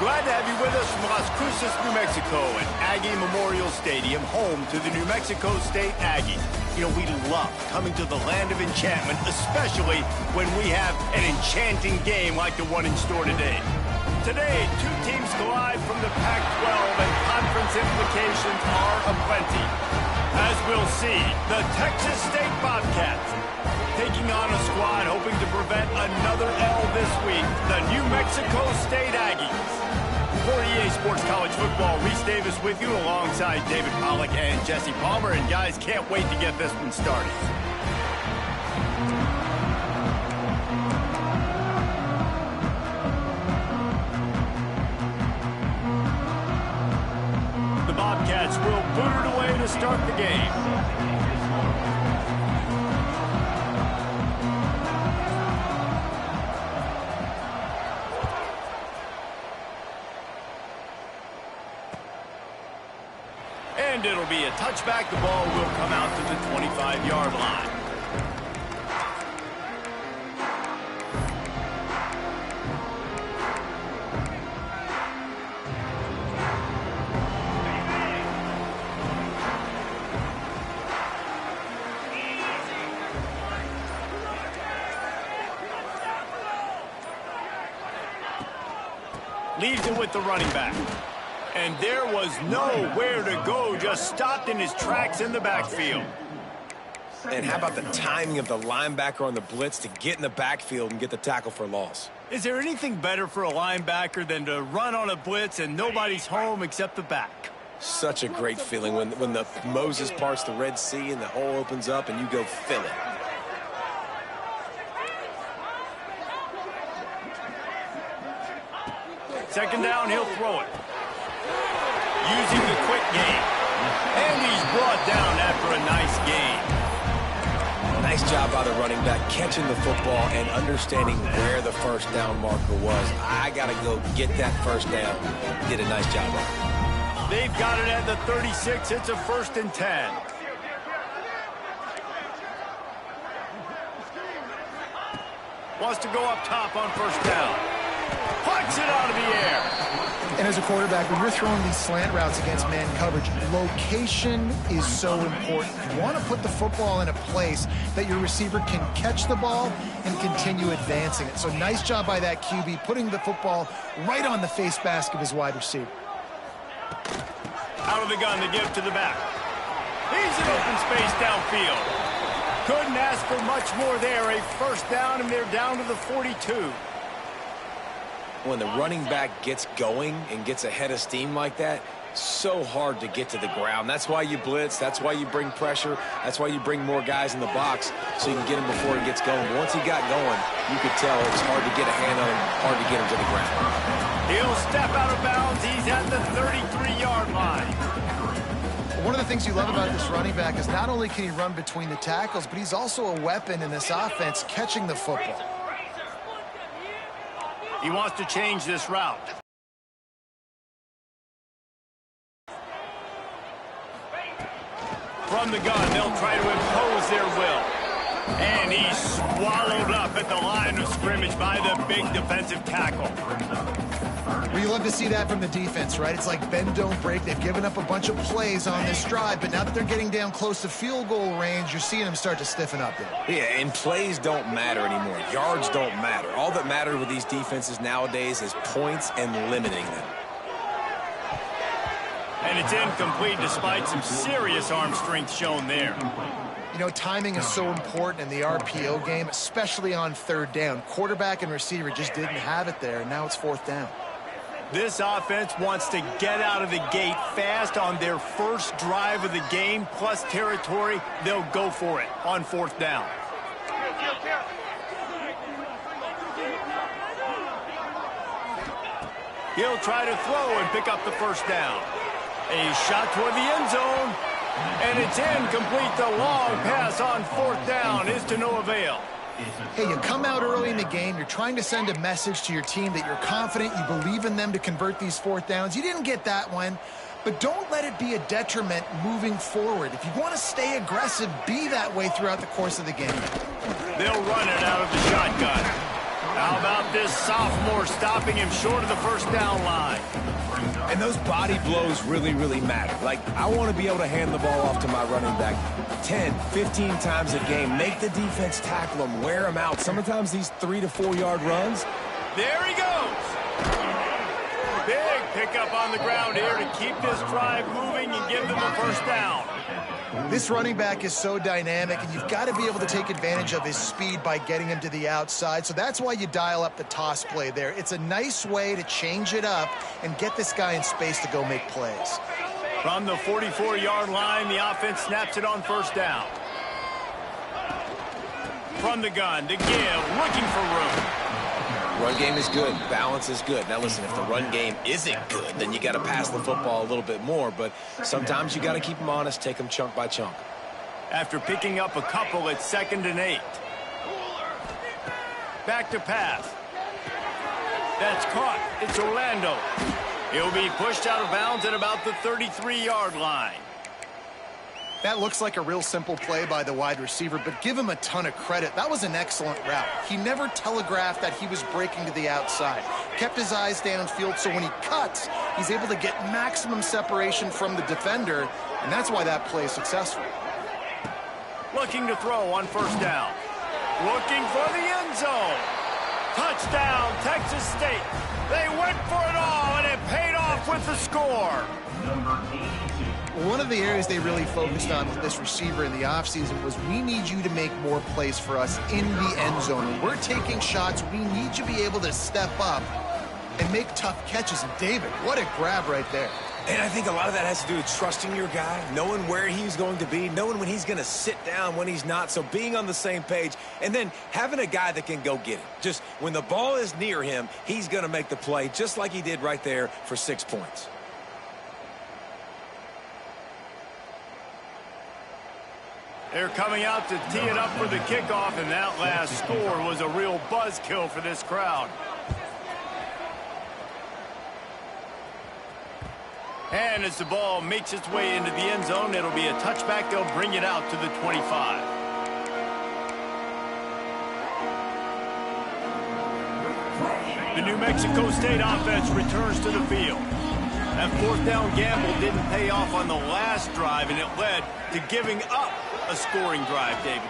Glad to have you with us from Las Cruces, New Mexico at Aggie Memorial Stadium, home to the New Mexico State Aggies. You know, we love coming to the land of enchantment, especially when we have an enchanting game like the one in store today. Today, two teams collide from the Pac-12, and conference implications are aplenty. As we'll see, the Texas State Bobcats taking on a squad hoping to prevent another L this week, the New Mexico State Aggies. For EA Sports College Football, Reese Davis with you alongside David Pollack and Jesse Palmer. And guys, can't wait to get this one started. The Bobcats will boot it away to start the game. And it'll be a touchback. The ball will come out to the 25-yard line. Leaves it with the running back. And there was nowhere to go, just stopped in his tracks in the backfield. And how about the timing of the linebacker on the blitz to get in the backfield and get the tackle for loss? Is there anything better for a linebacker than to run on a blitz and nobody's home except the back? Such a great feeling when the Moses parts the Red Sea and the hole opens up and you go fill it. Second down, he'll throw it. Using the quick game. And he's brought down after a nice gain. Nice job by the running back, catching the football and understanding where the first down marker was. I got to go get that first down. Did a nice job of it. They've got it at the 36. It's a 1st and 10. Wants to go up top on first down. Puts it out of the air. And as a quarterback, when you're throwing these slant routes against man coverage, location is so important. You want to put the football in a place that your receiver can catch the ball and continue advancing it. So nice job by that QB, putting the football right on the face mask of his wide receiver. Out of the gun to give to the back. He's in open space downfield. Couldn't ask for much more there. A first down, and they're down to the 42. When the running back gets going and gets ahead of steam like that, so hard to get to the ground. That's why you blitz. That's why you bring pressure. That's why you bring more guys in the box so you can get him before he gets going. But once he got going, you could tell it was hard to get a hand on him, hard to get him to the ground. He'll step out of bounds. He's at the 33-yard line. One of the things you love about this running back is not only can he run between the tackles, but he's also a weapon in this offense catching the football. He wants to change this route. From the gun, they'll try to impose their will. And he's swallowed up at the line of scrimmage by the big defensive tackle. Well, you love to see that from the defense, right? It's like bend, don't break. They've given up a bunch of plays on this drive, but now that they're getting down close to field goal range, you're seeing them start to stiffen up there. Yeah, and plays don't matter anymore. Yards don't matter. All that matters with these defenses nowadays is points and limiting them. And it's incomplete despite some serious arm strength shown there. You know, timing is so important in the RPO game, especially on third down. Quarterback and receiver just didn't have it there, and now it's fourth down. This offense wants to get out of the gate fast on their first drive of the game, plus territory. They'll go for it on 4th down. He'll try to throw and pick up the first down. A shot toward the end zone, and it's incomplete. The long pass on 4th down is to no avail. Hey, you come out early in the game, you're trying to send a message to your team that you're confident, you believe in them to convert these 4th downs. You didn't get that one, but don't let it be a detriment moving forward. If you want to stay aggressive, be that way throughout the course of the game. They'll run it out of the shotgun. How about this sophomore stopping him short of the first down line? And those body blows really, really matter. Like, I want to be able to hand the ball off to my running back 10, 15 times a game. Make the defense tackle him, wear him out. Sometimes these 3 to 4 yard runs. There he goes. Big pickup on the ground here to keep this drive moving and give them a first down. This running back is so dynamic, and you've got to be able to take advantage of his speed by getting him to the outside. So that's why you dial up the toss play there. It's a nice way to change it up and get this guy in space to go make plays. From the 44-yard line, the offense snaps it on first down. From the gun, to give, looking for room. Run game is good. Balance is good. Now, listen, if the run game isn't good, then you got to pass the football a little bit more. But sometimes you got to keep them honest, take them chunk by chunk. After picking up a couple, it's 2nd and 8. Back to pass. That's caught. It's Orlando. He'll be pushed out of bounds at about the 33-yard line. That looks like a real simple play by the wide receiver, but give him a ton of credit. That was an excellent route. He never telegraphed that he was breaking to the outside. Kept his eyes downfield, so when he cuts, he's able to get maximum separation from the defender, and that's why that play is successful. Looking to throw on first down. Looking for the end zone. Touchdown, Texas State. They went for it all, and it paid off with the score. One of the areas they really focused on with this receiver in the offseason was we need you to make more plays for us in the end zone. When we're taking shots, we need you to be able to step up and make tough catches. And David, what a grab right there. And I think a lot of that has to do with trusting your guy, knowing where he's going to be, knowing when he's going to sit down, when he's not. So being on the same page, and then having a guy that can go get it. Just when the ball is near him, he's going to make the play, just like he did right there for 6 points. They're coming out to tee it up for the kickoff, and that last score was a real buzzkill for this crowd. And as the ball makes its way into the end zone, it'll be a touchback. They'll bring it out to the 25. The New Mexico State offense returns to the field. That 4th down gamble didn't pay off on the last drive, and it led to giving up a scoring drive, David.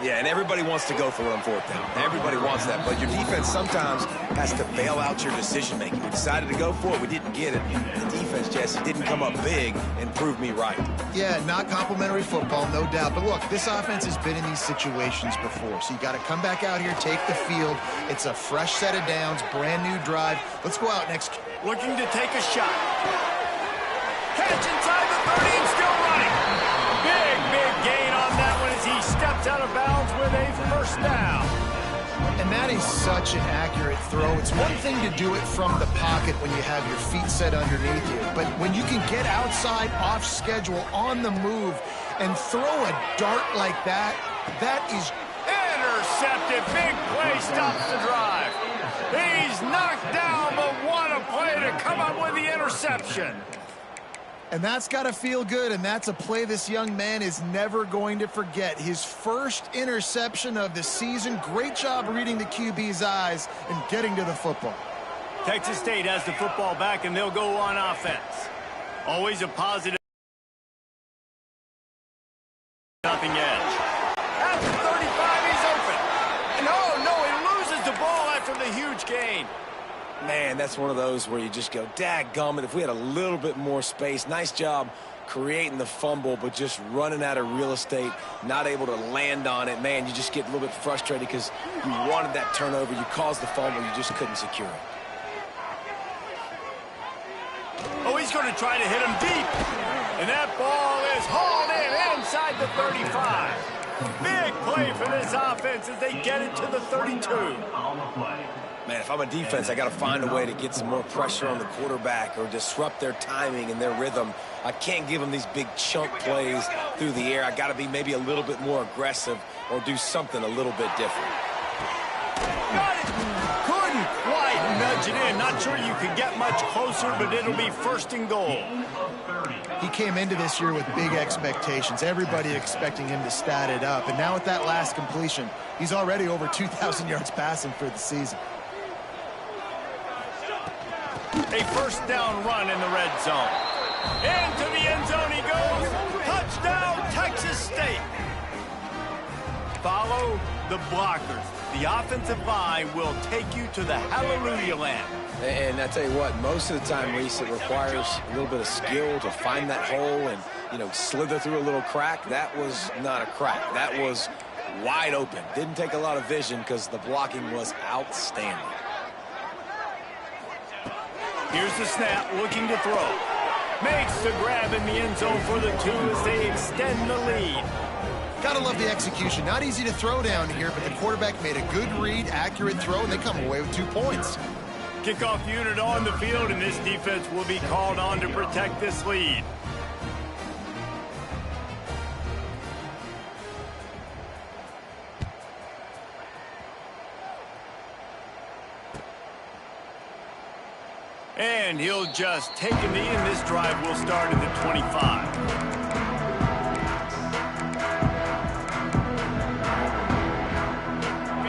Yeah, and everybody wants to go for it on 4th down. Everybody wants that, but your defense sometimes has to bail out your decision-making. We decided to go for it. We didn't get it. The defense, Jesse, didn't come up big and prove me right. Yeah, not complimentary football, no doubt. But look, this offense has been in these situations before, so you got to come back out here, take the field. It's a fresh set of downs, brand new drive. Let's go out next. Looking to take a shot. Catch inside the 30 and still running. Big gain on that one as he steps out of bounds with a first down. And that is such an accurate throw. It's one thing to do it from the pocket when you have your feet set underneath you, but when you can get outside, off schedule, on the move, and throw a dart like that, that is intercepted. Big play stops the drive. He's knocked down, but what a play to come up with the interception. And that's got to feel good, and that's a play this young man is never going to forget. His first interception of the season. Great job reading the QB's eyes and getting to the football. Texas State has the football back, and they'll go on offense. Always a positive. Nothing edge. At the 35, he's open. And no, he loses the ball after the huge gain. Man, that's one of those where you just go, dadgummit, if we had a little bit more space. Nice job creating the fumble, but just running out of real estate, not able to land on it. Man, you just get a little bit frustrated because you wanted that turnover. You caused the fumble. You just couldn't secure it. to try to hit him deep. And that ball is hauled in inside the 35. Big play for this offense as they get it to the 32. Man, if I'm a defense, I got to find a way to get some more pressure on the quarterback or disrupt their timing and their rhythm. I can't give them these big chunk plays through the air. I got to be maybe a little bit more aggressive or do something a little bit different. Got it. Couldn't quite nudge it in. Not sure you could get much closer, but it'll be first and goal. He came into this year with big expectations. Everybody expecting him to stat it up. And now with that last completion, he's already over 2,000 yards passing for the season. A first down run in the red zone. Into the end zone he goes. Touchdown, Texas State. Follow the blockers. The offensive line will take you to the hallelujah land. And I tell you what, most of the time, Reese, it requires a little bit of skill to find that hole and, you know, slither through a little crack. That was not a crack. That was wide open. Didn't take a lot of vision because the blocking was outstanding. Here's the snap, looking to throw. Makes the grab in the end zone for the 2 as they extend the lead. Gotta love the execution. Not easy to throw down here, but the quarterback made a good read, accurate throw, and they come away with 2 points. Kickoff unit on the field, and this defense will be called on to protect this lead. And he'll just take a knee, and this drive will start at the 25.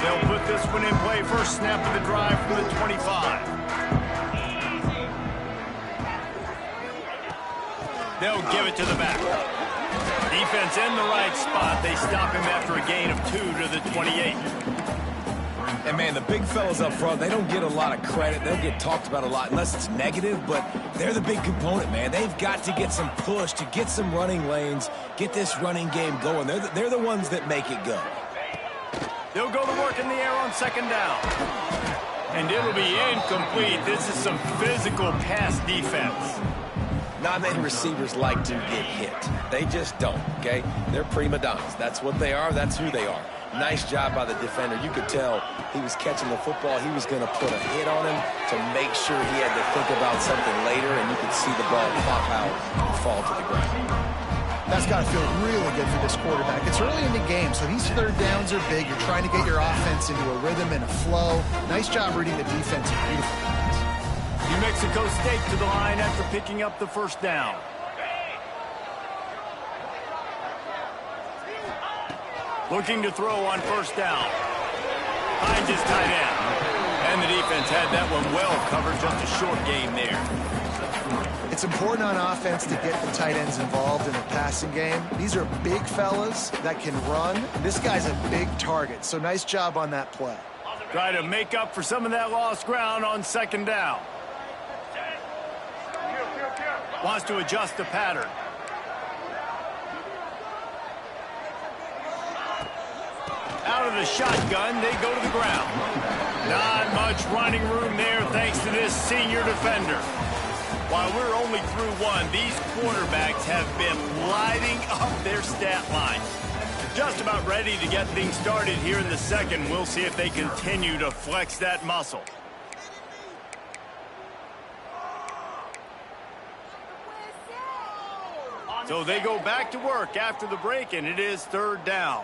They'll put this one in play. First snap of the drive for the 25. They'll give it to the back. Defense in the right spot. They stop him after a gain of 2 to the 28. And, man, the big fellas up front, they don't get a lot of credit. They don't get talked about a lot unless it's negative, but they're the big component, man. They've got to get some push, to get some running lanes, get this running game going. They're the ones that make it go. They'll go to work in the air on second down. And it'll be incomplete. This is some physical pass defense. Not many receivers like to get hit. They just don't, okay? They're prima donnas. That's what they are. That's who they are. Nice job by the defender. You could tell he was catching the football. He was going to put a hit on him to make sure he had to think about something later, and you could see the ball pop out and fall to the ground. That's got to feel really good for this quarterback. It's early in the game, so these third downs are big. You're trying to get your offense into a rhythm and a flow. Nice job reading the defense. Beautiful. New Mexico State to the line after picking up the first down. Looking to throw on first down. Finds his tight end. And the defense had that one well covered. Just a short game there. It's important on offense to get the tight ends involved in the passing game. These are big fellas that can run. This guy's a big target, so nice job on that play. Try to make up for some of that lost ground on second down. Wants to adjust the pattern. Out of the shotgun, they go to the ground. Not much running room there thanks to this senior defender. While we're only through one, these quarterbacks have been lighting up their stat line. Just about ready to get things started here in the second. We'll see if they continue to flex that muscle. So they go back to work after the break, and it is third down.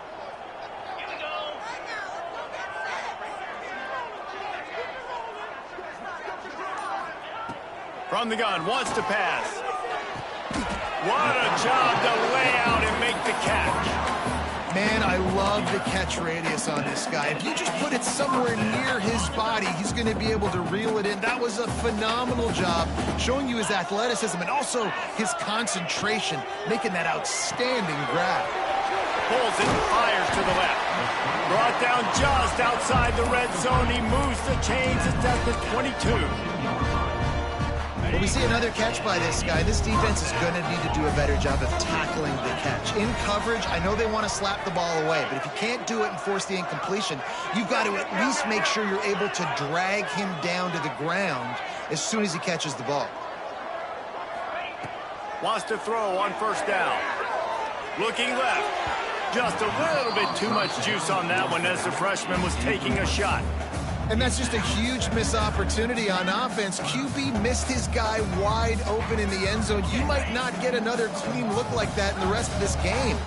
From the gun, wants to pass. What a job to lay out and make the catch. Man, I love the catch radius on this guy. If you just put it somewhere near his body, he's going to be able to reel it in. That was a phenomenal job, showing you his athleticism and also his concentration, making that outstanding grab. Pulls it and fires to the left. Brought down just outside the red zone. He moves the chains. It's at the 22. When we see another catch by this guy, this defense is going to need to do a better job of tackling the catch. In coverage, I know they want to slap the ball away, but if you can't do it and force the incompletion, you've got to at least make sure you're able to drag him down to the ground as soon as he catches the ball. Wants to throw on first down. Looking left. Just a little bit too much juice on that one as the freshman was taking a shot. And that's just a huge missed opportunity on offense. QB missed his guy wide open in the end zone. You might not get another clean look like that in the rest of this game.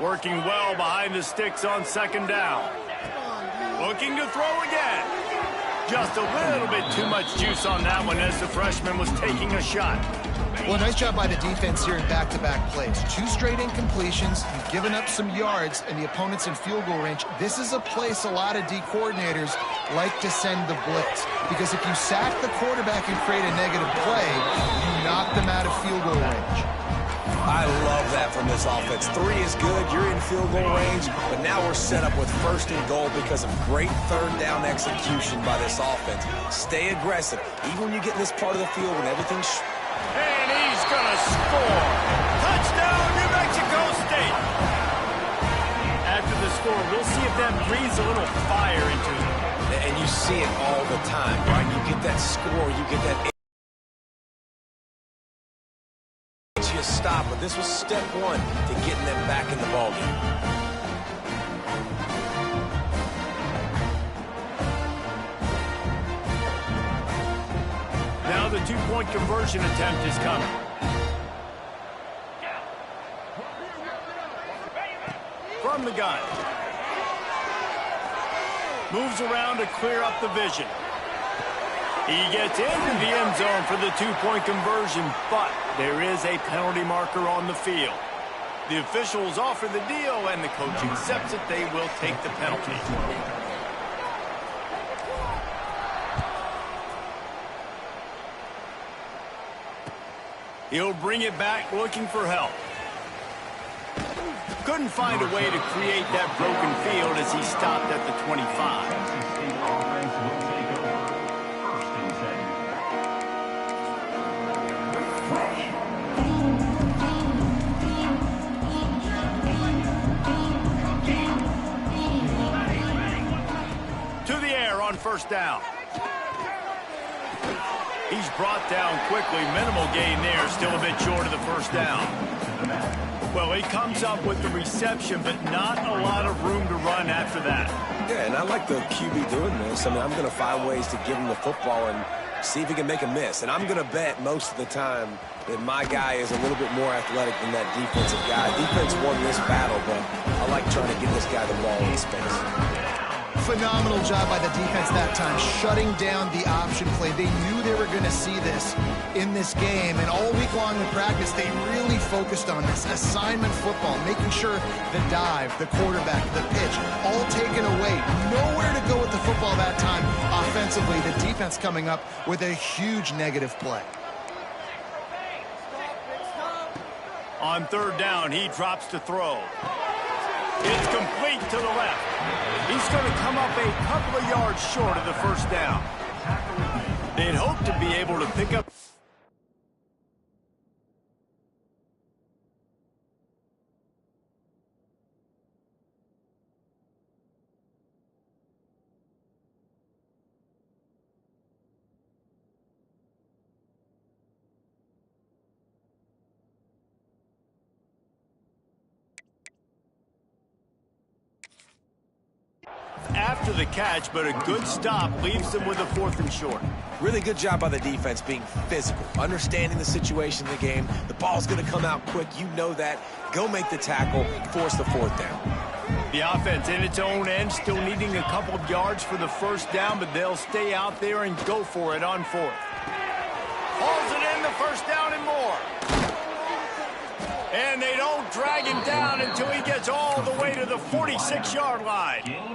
Working well behind the sticks on second down. Looking to throw again. Just a little bit too much juice on that one as the freshman was taking a shot. Well, nice job by the defense here in back-to-back plays. 2 straight incompletions. You've given up some yards, and the opponent's in field goal range. This is a place a lot of D coordinators like to send the blitz, because if you sack the quarterback and create a negative play, you knock them out of field goal range. I love that from this offense. 3 is good. You're in field goal range, but now we're set up with first and goal because of great third down execution by this offense. Stay aggressive. Even when you get in this part of the field when everything's... And he's going to score. Touchdown, New Mexico State. After the score, we'll see if that breathes a little fire into it. And you see it all the time, right? You get that score, you get that... You stop, but this was step 1 to getting them back in the ballgame. Now the 2-point conversion attempt is coming. From the gun. Moves around to clear up the vision. He gets into the end zone for the 2-point conversion, but there is a penalty marker on the field. The officials offer the deal, and the coach accepts it. They will take the penalty. He'll bring it back looking for help. Couldn't find a way to create that broken field as he stopped at the 25. To the air on first down. He's brought down quickly. Minimal gain there. Still a bit short of the first down. Well, he comes up with the reception, but not a lot of room to run after that. Yeah, and I like the QB doing this. I mean, I'm going to find ways to give him the football and see if he can make a miss. And I'm going to bet most of the time that my guy is a little bit more athletic than that defensive guy. Defense won this battle, but I like trying to get this guy the ball in space. Phenomenal job by the defense that time, shutting down the option play. They knew they were going to see this in this game, and all week long in practice, they really focused on this assignment football, making sure the dive, the quarterback, the pitch, all taken away. Nowhere to go with the football that time offensively. The defense coming up with a huge negative play. On third down, he drops to throw. It's complete to the left. He's going to come up a couple of yards short of the first down. They'd hope to be able to pick up. After the catch, but a good stop leaves them with a 4th and short. Really good job by the defense being physical, understanding the situation in the game. The ball's going to come out quick. You know that. Go make the tackle, force the 4th down. The offense in its own end, still needing a couple of yards for the first down, but they'll stay out there and go for it on 4th. Hauls it in, the first down and more. And they don't drag him down until he gets all the way to the 46-yard line.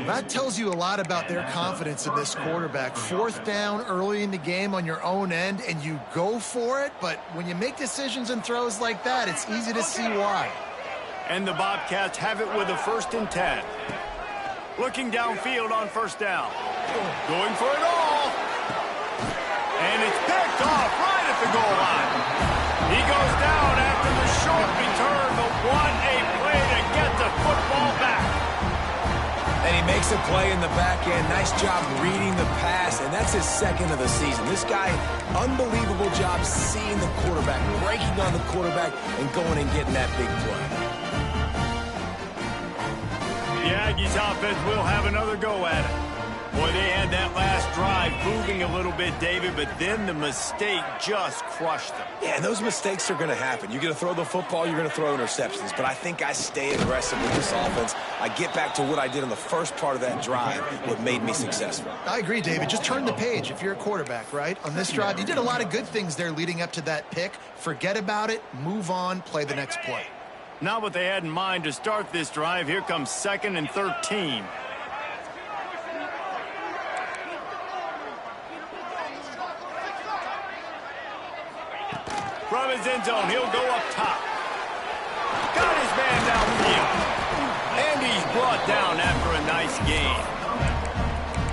That tells you a lot about their confidence in this quarterback. 4th down early in the game on your own end, and you go for it, but when you make decisions and throws like that, it's easy to see why. And the Bobcats have it with a 1st and 10. Looking downfield on first down. Going for it all. And it's picked off right at the goal line. He goes down after the short return, but what a play to get the football back. And he makes Makes a play in the back end. Nice job reading the pass, and that's his second of the season. This guy, unbelievable job seeing the quarterback, breaking on the quarterback, and going and getting that big play. The Aggies offense will have another go at it. Boy, they had that last drive moving a little bit, David, but then the mistake just crushed them. Yeah, and those mistakes are going to happen. You're going to throw the football, you're going to throw interceptions. But I think I stay aggressive with this offense. I get back to what I did in the first part of that drive, what made me successful. I agree, David. Just turn the page if you're a quarterback, right? On this drive, you did a lot of good things there leading up to that pick. Forget about it, move on, play the next play. Not what they had in mind to start this drive. Here comes 2nd and 13. From his end zone, he'll go up top. Got his man downfield. And he's brought down after a nice gain.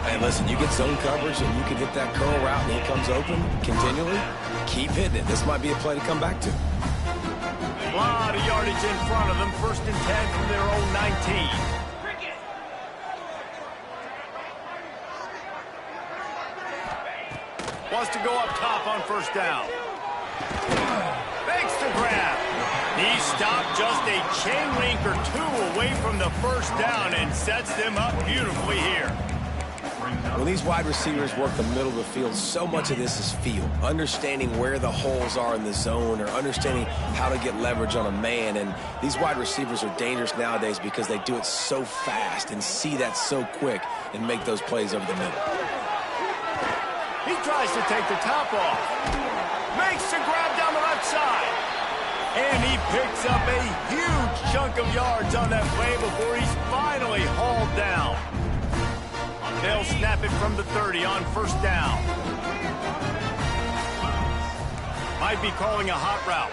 Hey, listen, you get zone coverage and you can hit that curl route and he comes open continually. Keep hitting it. This might be a play to come back to. A lot of yardage in front of them. 1st and 10 from their own 19. Wants to go up top on 1st down. Makes the grab. He stopped just a chain link or two away from the 1st down and sets them up beautifully here. When these wide receivers work the middle of the field, so much of this is feel. Understanding where the holes are in the zone or understanding how to get leverage on a man. And these wide receivers are dangerous nowadays because they do it so fast and see that so quick and make those plays over the middle. He tries to take the top off. Makes the grab down the left side. And he picks up a huge chunk of yards on that play before he's finally hauled down. They'll snap it from the 30 on 1st down. Might be calling a hot route.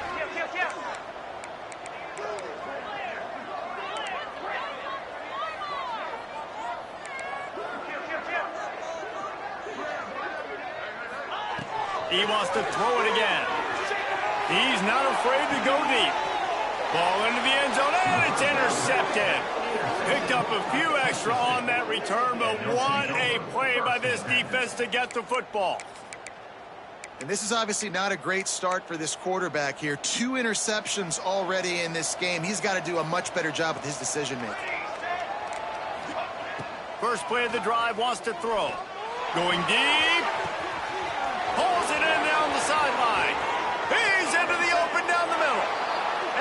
He wants to throw it again. He's not afraid to go deep. Ball into the end zone, and it's intercepted. Picked up a few extra on that return, but what a play by this defense to get the football. And this is obviously not a great start for this quarterback here. 2 interceptions already in this game. He's got to do a much better job with his decision-making. First play of the drive, wants to throw. Going deep. Pulls it in down the sideline. He's into the open down the middle.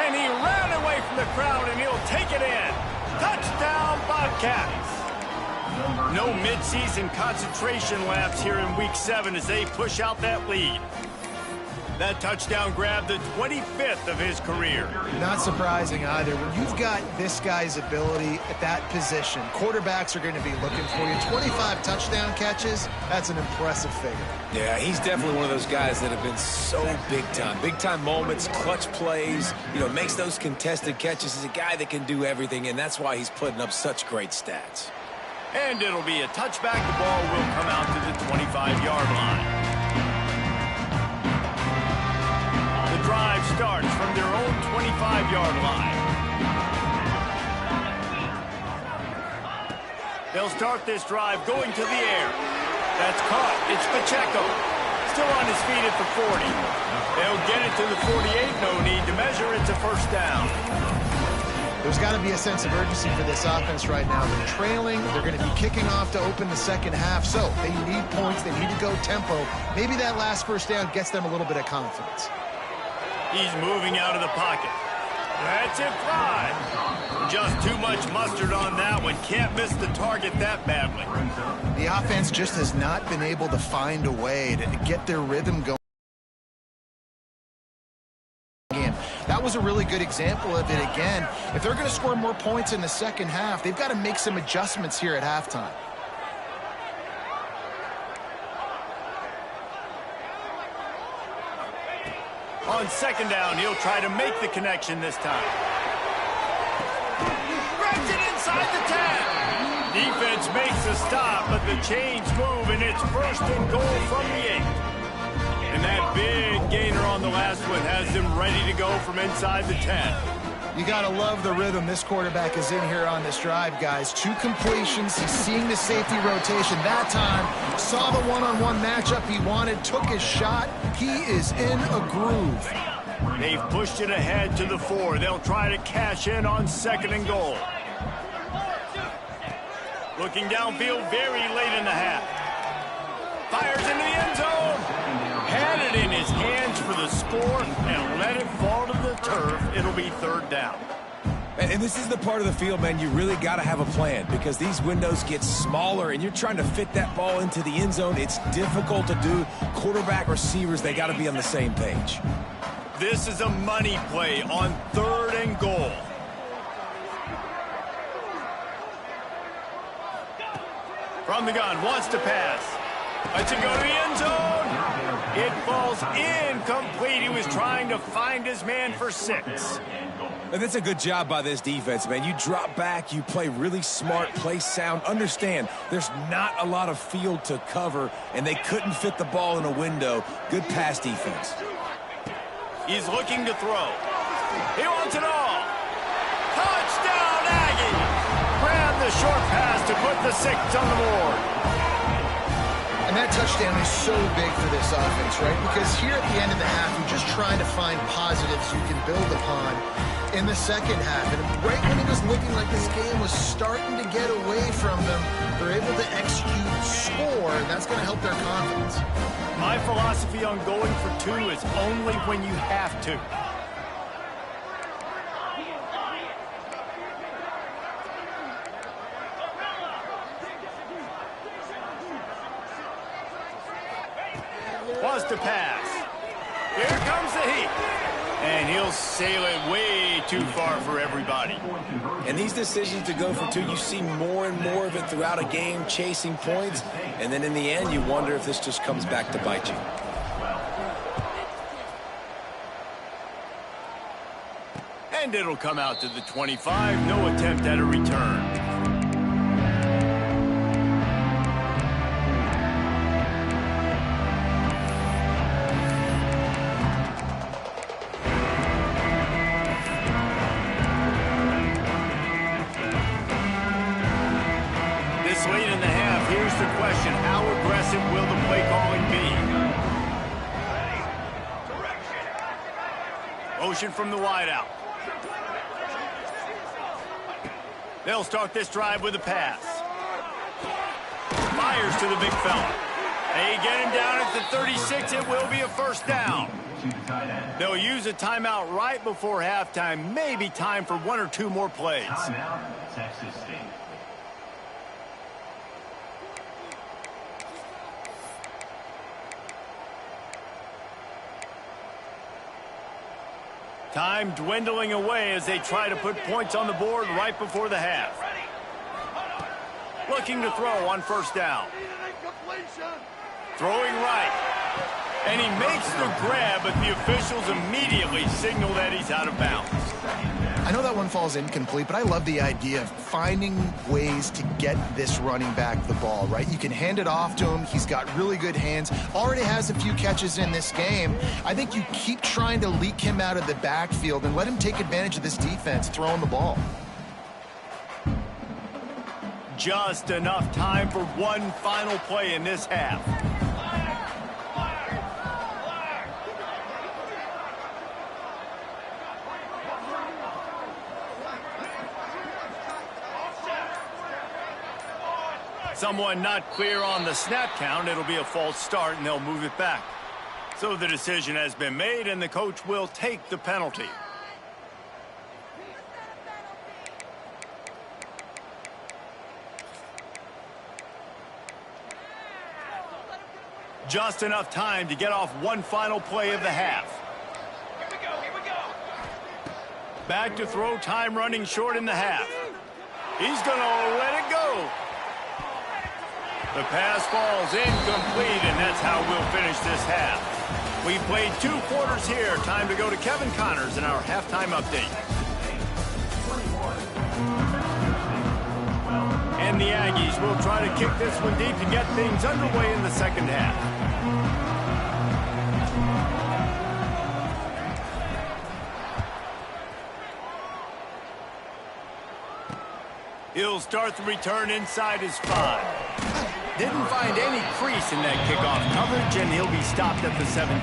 And he ran away from the crowd, and he'll take it in. Touchdown, Bobcats. No midseason concentration laps here in Week 7 as they push out that lead. That touchdown grabbed the 25th of his career. Not surprising either. When you've got this guy's ability at that position, quarterbacks are going to be looking for you. 25 touchdown catches, that's an impressive figure. Yeah, he's definitely one of those guys that have been so big time. Big time moments, clutch plays, makes those contested catches. He's a guy that can do everything, and that's why he's putting up such great stats. And it'll be a touchback. The ball will come out to the 25-yard line. Drive starts from their own 25-yard line. They'll start this drive going to the air. That's caught. It's Pacheco. Still on his feet at the 40. They'll get it to the 48. No need to measure. It's a 1st down. There's got to be a sense of urgency for this offense right now. They're trailing. They're going to be kicking off to open the 2nd half. So they need points. They need to go tempo. Maybe that last 1st down gets them a little bit of confidence. He's moving out of the pocket. That's it, fly. Just too much mustard on that one. Can't miss the target that badly. The offense just has not been able to find a way to get their rhythm going. That was a really good example of it again. If they're going to score more points in the 2nd half, they've got to make some adjustments here at halftime. On 2nd down, he'll try to make the connection this time. Grabs it inside the 10. Defense makes a stop, but the chains move, and it's 1st and goal from the 8. And that big gainer on the last one has them ready to go from inside the 10. You got to love the rhythm this quarterback is in here on this drive, guys. 2 completions. He's seeing the safety rotation. That time, saw the one-on-one matchup he wanted, took his shot. He is in a groove. They've pushed it ahead to the 4. They'll try to cash in on 2nd and goal. Looking downfield very late in the half. Fires into the end zone. Had it in his hands for the score and let it fall to the turf. It'll be 3rd down. And this is the part of the field, man, you really got to have a plan because these windows get smaller and you're trying to fit that ball into the end zone. It's difficult to do. Quarterback, receivers, they got to be on the same page. This is a money play on 3rd and goal. From the gun, wants to pass. Lets it go to the end zone. It falls incomplete. He was trying to find his man for 6. And that's a good job by this defense, man. You drop back, you play really smart, play sound. Understand, there's not a lot of field to cover, and they couldn't fit the ball in a window. Good pass defense. He's looking to throw. He wants it all. Touchdown, Aggie! Grab the short pass to put the 6 on the board. And that touchdown is so big for this offense, right? Because here at the end of the half, you're just trying to find positives you can build upon in the second half. And right when it was looking like this game was starting to get away from them, they're able to execute, score, and that's going to help their confidence. My philosophy on going for 2 is only when you have to. Wants to pass. Here comes the heat. And he'll sail it way too far for everybody. And these decisions to go for 2, you see more and more of it throughout a game, chasing points. And then in the end, you wonder if this just comes back to bite you. And it'll come out to the 25. No attempt at a return. Late in the half, here's the question. How aggressive will the play calling be? Motion from the wideout. They'll start this drive with a pass. Fires to the big fella. They get him down at the 36. It will be a 1st down. They'll use a timeout right before halftime. Maybe time for 1 or 2 more plays. Timeout, Texas State. Time dwindling away as they try to put points on the board right before the half. Looking to throw on 1st down. Throwing right. And he makes the grab, but the officials immediately signal that he's out of bounds. I know that one falls incomplete, but I love the idea of finding ways to get this running back the ball, right? You can hand it off to him. He's got really good hands. Already has a few catches in this game. I think you keep trying to leak him out of the backfield and let him take advantage of this defense throwing the ball. Just enough time for 1 final play in this half. Someone not clear on the snap count. It'll be a false start, and they'll move it back. So the decision has been made, and the coach will take the penalty. Just enough time to get off 1 final play of the half. Here we go. Back to throw, time running short in the half. He's going to let it go. The pass falls incomplete, and that's how we'll finish this half. We've played 2 quarters here. Time to go to Kevin Connors in our halftime update. And the Aggies will try to kick this one deep to get things underway in the second half. He'll start the return inside his 5. Didn't find any crease in that kickoff coverage, and he'll be stopped at the 17.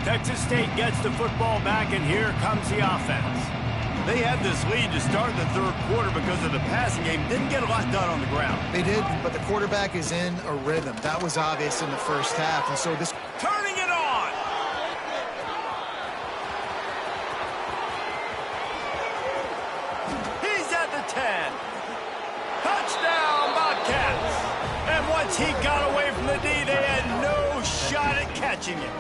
Texas State gets the football back, and here comes the offense. They had this lead to start the third quarter because of the passing game. Didn't get a lot done on the ground. They did, but the quarterback is in a rhythm. That was obvious in the first half, and so this... Turning it on! He's at the 10. Touchdown, Bobcats! And once he got away from the D, they had no shot at catching him.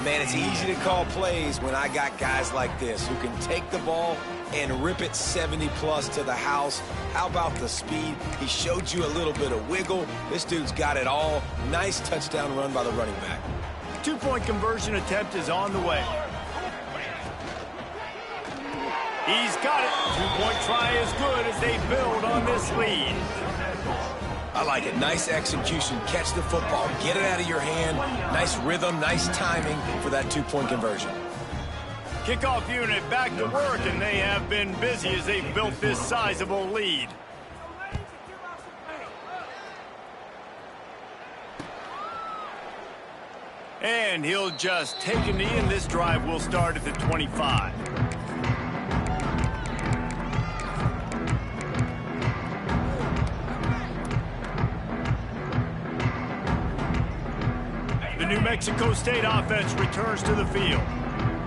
Man, it's easy to call plays when I got guys like this who can take the ball and rip it 70-plus to the house. How about the speed? He showed you a little bit of wiggle. This dude's got it all. Nice touchdown run by the running back. 2-point conversion attempt is on the way. He's got it. 2-point try is good as they build on this lead. I like it. Nice execution. Catch the football. Get it out of your hand. Nice rhythm, nice timing for that 2-point conversion. Kickoff unit back to work, and they have been busy as they've built this sizable lead. And he'll just take a knee, and this drive will start at the 25. The New Mexico State offense returns to the field.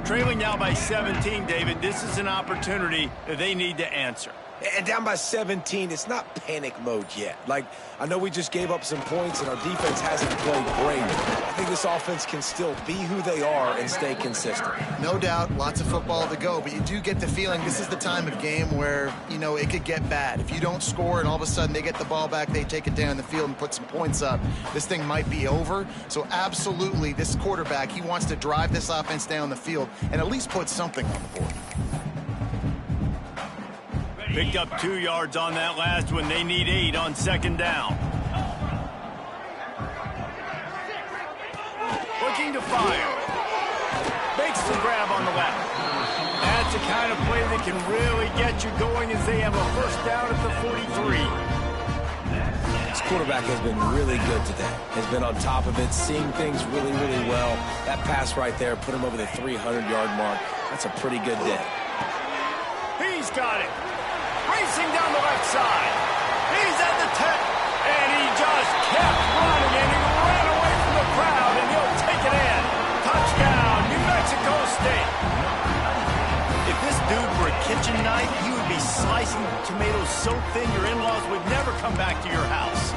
Trailing now by 17, David, this is an opportunity that they need to answer. And down by 17, it's not panic mode yet. Like, I know we just gave up some points and our defense hasn't played great. I think this offense can still be who they are and stay consistent. No doubt, lots of football to go, but you do get the feeling this is the time of game where, you know, it could get bad. If you don't score and all of a sudden they get the ball back, they take it down the field and put some points up, this thing might be over. So absolutely, this quarterback, he wants to drive this offense down the field and at least put something on the board. Picked up 2 yards on that last one. They need 8 on second down. Looking to fire. Makes the grab on the left. That's the kind of play that can really get you going as they have a first down at the 43. This quarterback has been really good today. Has been on top of it, seeing things really, really well. That pass right there put him over the 300-yard mark. That's a pretty good day. He's got it. Racing down the left side. He's at the 10. And he just kept running, and he ran away from the crowd, and he'll take it in. Touchdown, New Mexico State. If this dude were a kitchen knife, he would be slicing tomatoes so thin your in-laws would never come back to your house.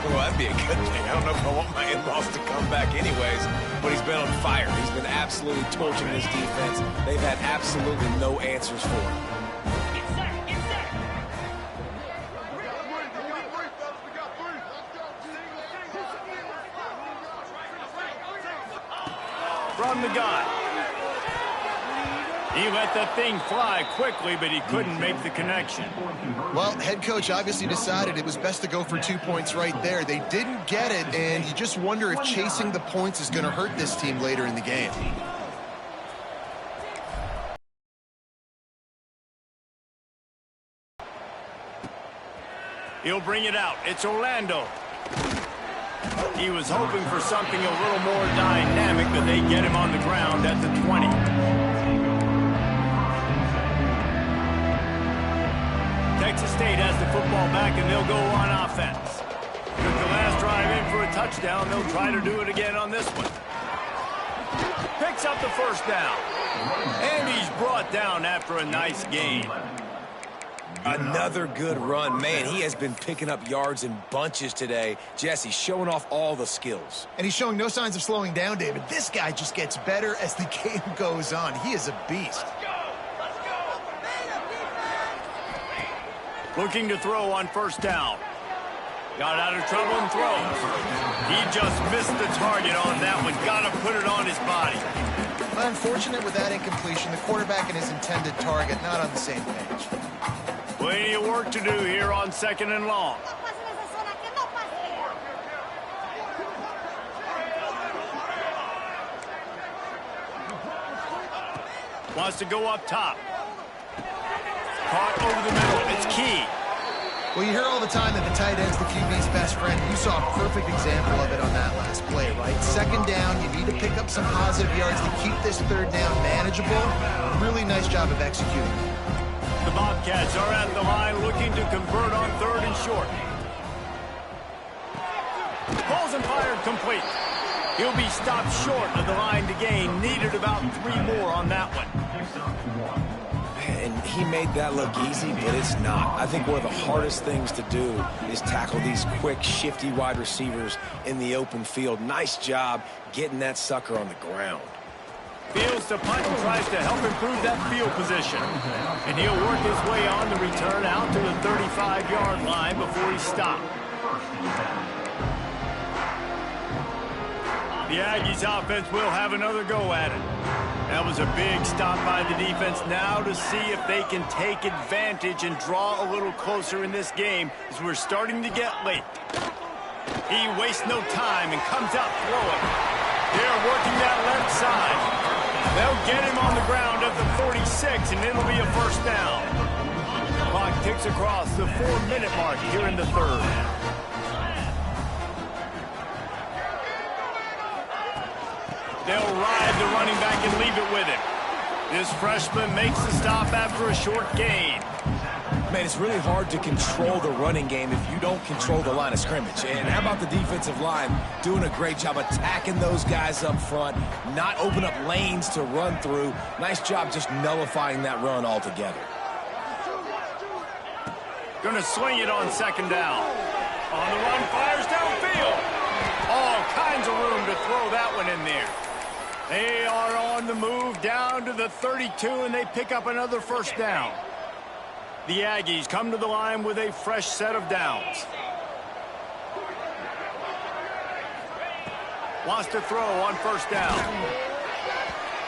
Well, that'd be a good thing. I don't know if I want my in-laws to come back anyways, but he's been on fire. He's been absolutely torching this defense. They've had absolutely no answers for him. From the gun. He let that thing fly quickly, but he couldn't make the connection. Well, head coach obviously decided it was best to go for 2 points right there. They didn't get it, and you just wonder if chasing the points is going to hurt this team later in the game. He'll bring it out. It's Orlando. He was hoping for something a little more dynamic, but they get him on the ground at the 20. Texas State has the football back, and they'll go on offense. Took the last drive in for a touchdown. They'll try to do it again on this one. Picks up the first down. And he's brought down after a nice gain. Another good run. Man, he has been picking up yards in bunches today. Jesse showing off all the skills. And he's showing no signs of slowing down, David. This guy just gets better as the game goes on. He is a beast. Looking to throw on first down. Got out of trouble and throws. He just missed the target on that one. Got to put it on his body. Unfortunate with that incompletion. The quarterback and his intended target not on the same page. Plenty of work to do here on second and long. Wants to go up top. Caught over the middle. It's key. Well, you hear all the time that the tight end's the QB's best friend. You saw a perfect example of it on that last play, right? Second down, you need to pick up some positive yards to keep this third down manageable. Really nice job of executing. The Bobcats are at the line looking to convert on third and short. Balls and fired complete. He'll be stopped short of the line to gain. Needed about 3 more on that one. And he made that look easy, but it's not. I think one of the hardest things to do is tackle these quick, shifty wide receivers in the open field. Nice job getting that sucker on the ground. Fields to punt and tries to help improve that field position. And he'll work his way on the return out to the 35-yard line before he's stopped. The Aggies offense will have another go at it. That was a big stop by the defense. Now to see if they can take advantage and draw a little closer in this game as we're starting to get late. He wastes no time and comes out throwing. They're working that left side. They'll get him on the ground at the 46, and it'll be a first down. Clock ticks across the 4-minute mark here in the third. They'll ride the running back and leave it with him. This freshman makes the stop after a short gain. Man, it's really hard to control the running game if you don't control the line of scrimmage. And how about the defensive line doing a great job attacking those guys up front, not open up lanes to run through. Nice job just nullifying that run altogether. Gonna swing it on second down. On the run, fires downfield. All kinds of room to throw that one in there. They are on the move down to the 32, and they pick up another first down. The Aggies come to the line with a fresh set of downs. Wants to throw on first down.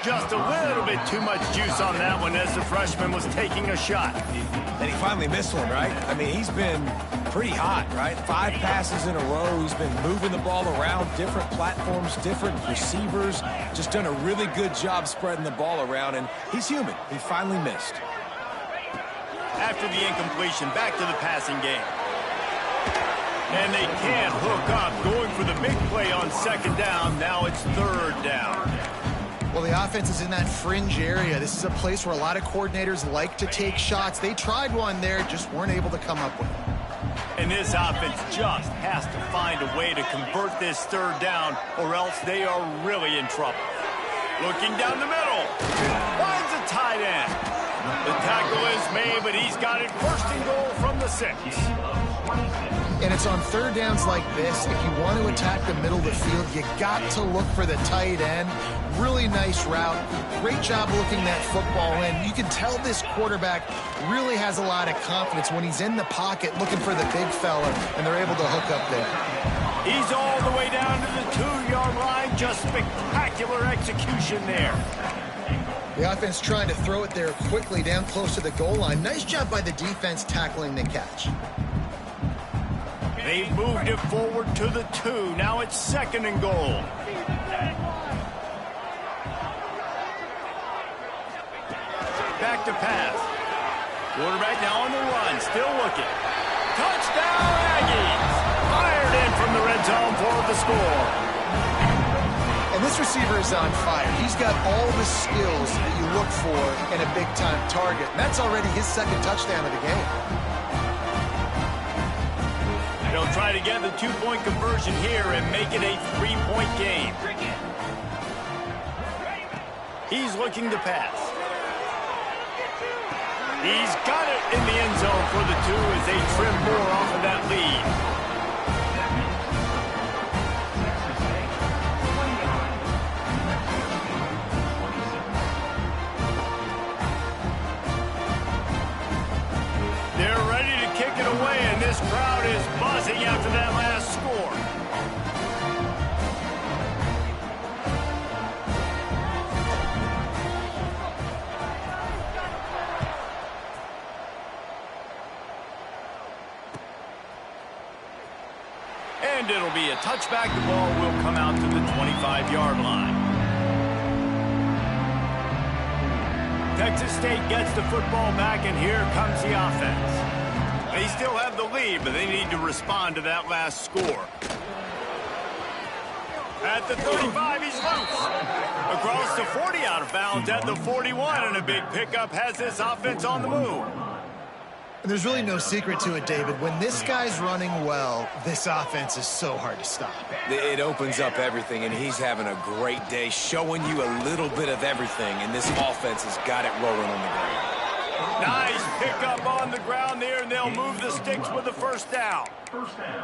Just a little bit too much juice on that one as the freshman was taking a shot. And he finally missed one, right? I mean, he's been pretty hot, right? 5 passes in a row. He's been moving the ball around, different platforms, different receivers. Just done a really good job spreading the ball around, and he's human. He finally missed. After the incompletion, back to the passing game. And they can't hook up, going for the big play on second down. Now it's third down. Well, the offense is in that fringe area. This is a place where a lot of coordinators like to take shots. They tried one there, just weren't able to come up with it. And this offense just has to find a way to convert this third down, or else they are really in trouble. Looking down the middle. Finds a tight end. The tackle is made, but he's got it first and goal from the 6. And it's on third downs like this. If you want to attack the middle of the field, you got to look for the tight end. Really nice route. Great job looking that football in. You can tell this quarterback really has a lot of confidence when he's in the pocket looking for the big fella, and they're able to hook up there. He's all the way down to the 2-yard line. Just spectacular execution there. The offense trying to throw it there quickly down close to the goal line. Nice job by the defense tackling the catch. They've moved it forward to the 2. Now it's second and goal. Back to pass. Quarterback now on the run. Still looking. Touchdown Aggies! Fired in from the red zone for the score. And this receiver is on fire. He's got all the skills that you look for in a big-time target. And that's already his second touchdown of the game. They'll try to get the 2-point conversion here and make it a 3-point game. He's looking to pass. He's got it in the end zone for the 2 as they trim more off of that lead. They're ready to kick it away, and this crowd is buzzing after that last score. And it'll be a touchback. The ball will come out to the 25-yard line. Texas State gets the football back, and here comes the offense. They still have the lead, but they need to respond to that last score. At the 35, he's loose. Across the 40, out of bounds at the 41, and a big pickup has this offense on the move. And there's really no secret to it, David. When this guy's running well, this offense is so hard to stop. It opens up everything, and he's having a great day, showing you a little bit of everything, and this offense has got it rolling on the ground. Nice pickup on the ground there, and they'll move the sticks with the first down.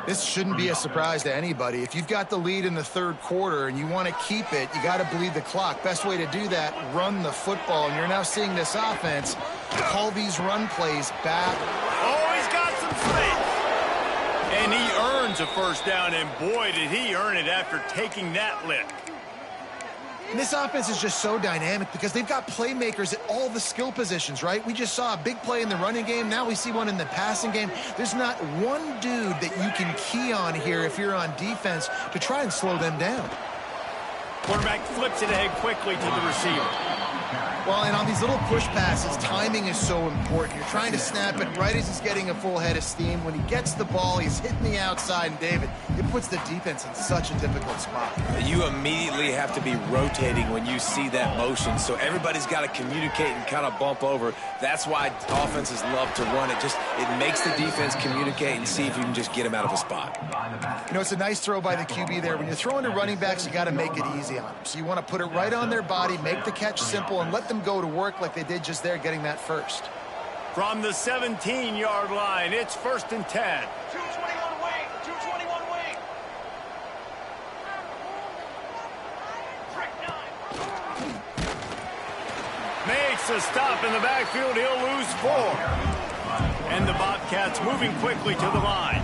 This shouldn't be a surprise to anybody. If you've got the lead in the third quarter and you want to keep it, you got to bleed the clock. Best way to do that, run the football. And you're now seeing this offense call these run plays back. Oh, he's got some space. And he earns a first down, and boy, did he earn it after taking that lick. And this offense is just so dynamic because they've got playmakers at all the skill positions, right? We just saw a big play in the running game. Now we see one in the passing game. There's not one dude that you can key on here if you're on defense to try and slow them down. Quarterback flips it ahead quickly to the receiver. Well, and on these little push passes, timing is so important. You're trying to snap it right as he's getting a full head of steam. When he gets the ball, he's hitting the outside, and David, it puts the defense in such a difficult spot. You immediately have to be rotating when you see that motion, so everybody's got to communicate and kind of bump over. That's why offenses love to run it. It makes the defense communicate and see if you can just get him out of a spot. You know, it's a nice throw by the QB there. When you're throwing to running backs, you got to make it easy on them. So you want to put it right on their body, make the catch simple, and let them go to work like they did just there, getting that first. From the 17-yard line, it's 1st and 10. 221 wing, 221 wing. Trick 9. Makes a stop in the backfield. He'll lose 4. And the Bobcats moving quickly to the line.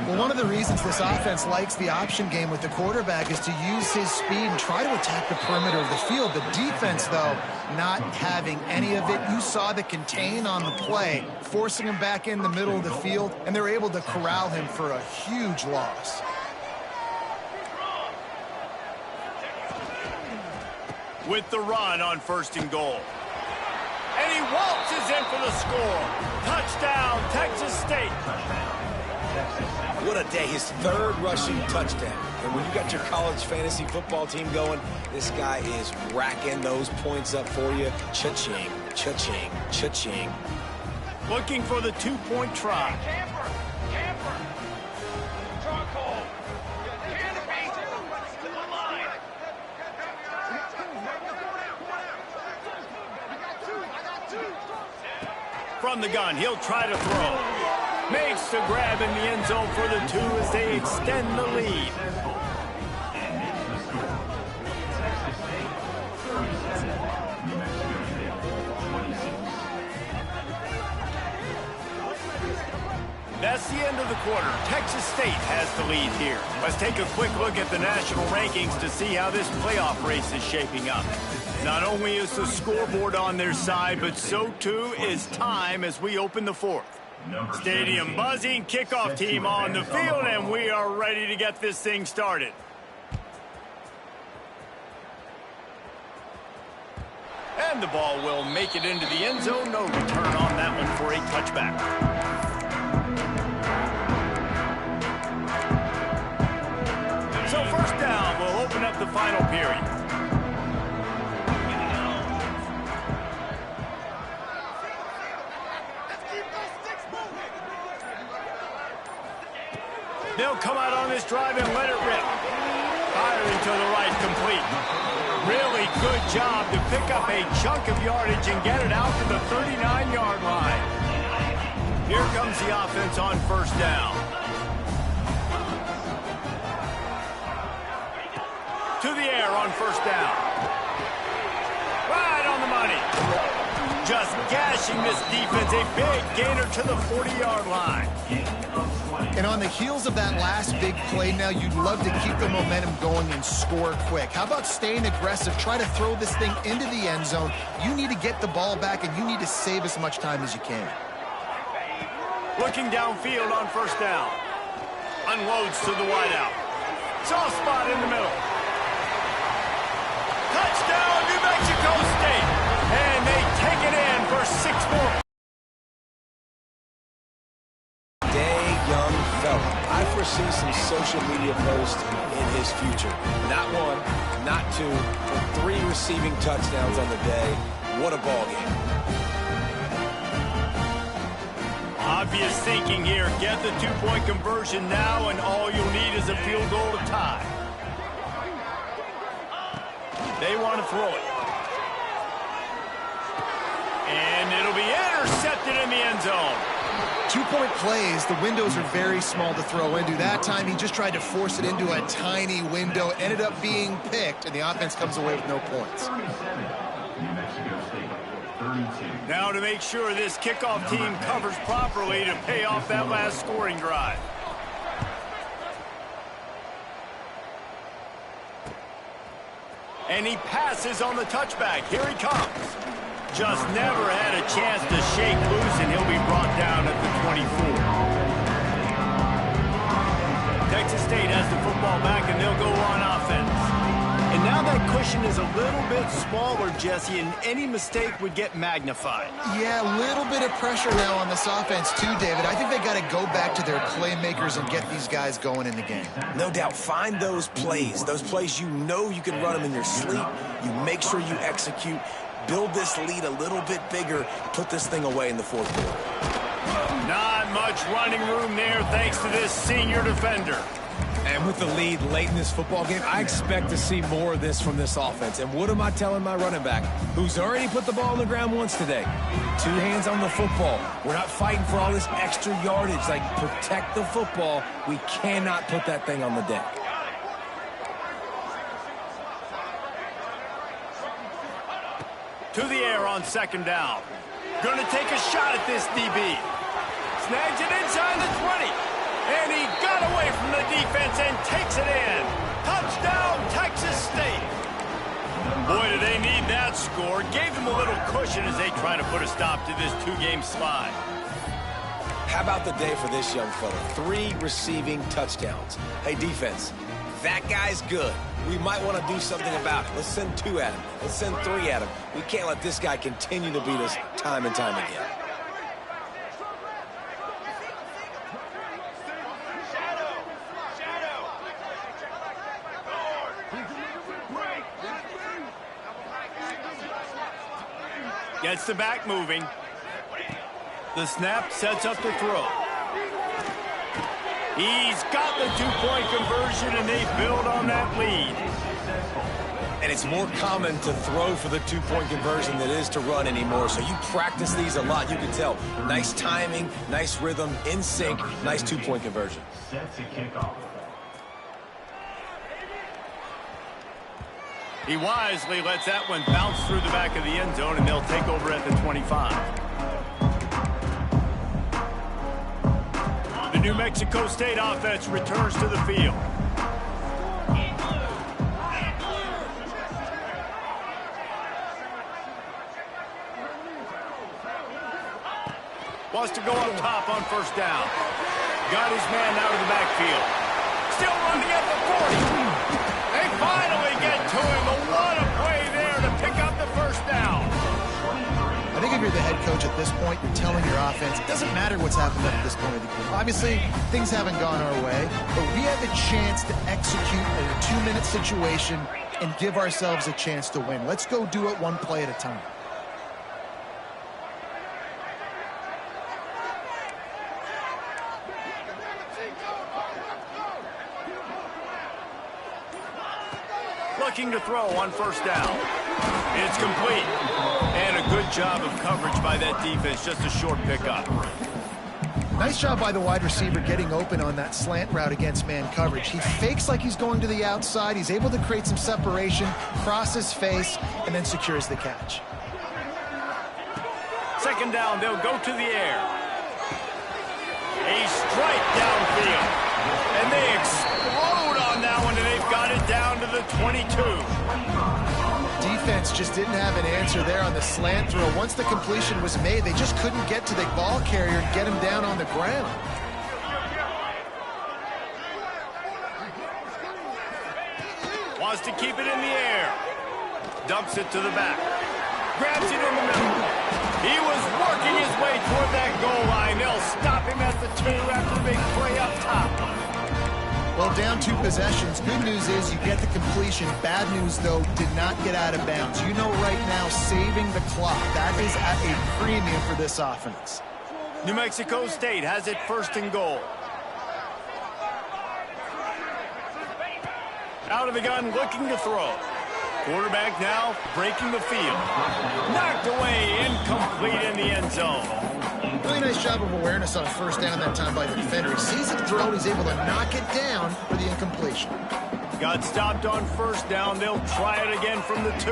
Well, one of the reasons this offense likes the option game with the quarterback is to use his speed and try to attack the perimeter of the field. The defense, though, not having any of it. You saw the contain on the play, forcing him back in the middle of the field, and they're able to corral him for a huge loss. With the run on 1st and goal. And he waltzes in for the score. Touchdown, Texas State. What a day. His 3rd rushing touchdown. And when you got your college fantasy football team going, this guy is racking those points up for you. Cha-ching, cha-ching, cha-ching. Looking for the 2-point try. Camper. Charcoal. Canopy. To the line. From the gun, he'll try to throw. Makes the grab in the end zone for the 2 as they extend the lead. That's the end of the quarter. Texas State has the lead here. Let's take a quick look at the national rankings to see how this playoff race is shaping up. Not only is the scoreboard on their side, but so too is time as we open the 4th. Stadium buzzing, kickoff team on the field, and we are ready to get this thing started. And the ball will make it into the end zone. No return on that one for a touchback. So 1st down will open up the final period. They'll come out on this drive and let it rip. Firing to the right, complete. Really good job to pick up a chunk of yardage and get it out to the 39-yard line. Here comes the offense on 1st down. To the air on 1st down. Right on the money. Just gashing this defense. A big gainer to the 40-yard line. And on the heels of that last big play now, you'd love to keep the momentum going and score quick. How about staying aggressive? Try to throw this thing into the end zone. You need to get the ball back, and you need to save as much time as you can. Looking downfield on 1st down. Unloads to the wideout. Soft spot in the middle. Touchdown, New Mexico State. And they social media post in his future. Not one, not two, but 3 receiving touchdowns on the day. What a ball game. Obvious thinking here. Get the 2-point conversion now, and all you'll need is a field goal to tie. They want to throw it. And it'll be intercepted in the end zone. 2-point plays, the windows are very small to throw into. That time, he just tried to force it into a tiny window, ended up being picked, and the offense comes away with no points. Now to make sure this kickoff team covers properly to pay off that last scoring drive. And he passes on the touchback. Here he comes. Just never had a chance to shake loose, and he'll be brought down at the 24. Texas State has the football back, and they'll go on offense. And now that cushion is a little bit smaller, Jesse, and any mistake would get magnified. Yeah, a little bit of pressure now on this offense too, David. I think they got to go back to their playmakers and get these guys going in the game. No doubt. Find those plays you know you can run them in your sleep. You make sure you execute. Build this lead a little bit bigger. Put this thing away in the fourth quarter. Not much running room there thanks to this senior defender. And with the lead late in this football game, I expect to see more of this from this offense. And what am I telling my running back, who's already put the ball on the ground once today? 2 hands on the football. We're not fighting for all this extra yardage. Like, protect the football. We cannot put that thing on the deck. To the air on 2nd down. Gonna take a shot at this DB. Snags it inside the 20. And he got away from the defense and takes it in. Touchdown, Texas State. Boy, do they need that score. Gave them a little cushion as they try to put a stop to this 2-game slide. How about the day for this young fella? 3 receiving touchdowns. Hey, defense, that guy's good. We might want to do something about it. Let's send 2 at him. Let's send 3 at him. We can't let this guy continue to beat us time and time again. Gets the back moving. The snap sets up the throw. He's got the 2-point conversion, and they build on that lead. And it's more common to throw for the 2-point conversion than it is to run anymore. So you practice these a lot. You can tell. Nice timing, nice rhythm, in sync, nice 2-point conversion. Set to kick off. He wisely lets that one bounce through the back of the end zone, and they'll take over at the 25. The New Mexico State offense returns to the field. Wants to go up top on 1st down. Got his man out of the backfield. Still running at the 40. They finally get to him. But what a play there to pick up the 1st down. I think if you're the head coach at this point, you're telling your offense, it doesn't matter what's happened up at this point of the game. Obviously, things haven't gone our way, but we have a chance to execute a 2-minute situation and give ourselves a chance to win. Let's go do it 1 play at a time. Looking to throw on 1st down. It's complete. And a good job of coverage by that defense. Just a short pickup. Nice job by the wide receiver getting open on that slant route against man coverage. He fakes like he's going to the outside. He's able to create some separation, cross his face, and then secures the catch. 2nd down, they'll go to the air. A strike downfield. And they explode on that one, and they've got it down to the 22. Defense just didn't have an answer there on the slant throw. Once the completion was made, they just couldn't get to the ball carrier and get him down on the ground. Wants to keep it in the air. Dumps it to the back. Grabs it in the middle. He was working his way toward that goal line. They'll stop him at the 2 after the big play up top. Well, down 2 possessions. Good news is you get the completion. Bad news, though, did not get out of bounds. You know right now, saving the clock, that is at a premium for this offense. New Mexico State has it 1st and goal. Out of the gun, looking to throw. Quarterback now breaking the field. Knocked away, incomplete in the end zone. Really nice job of awareness on 1st down that time by the defender. He sees it thrown, he's able to knock it down for the incompletion. Got stopped on 1st down. They'll try it again from the 2.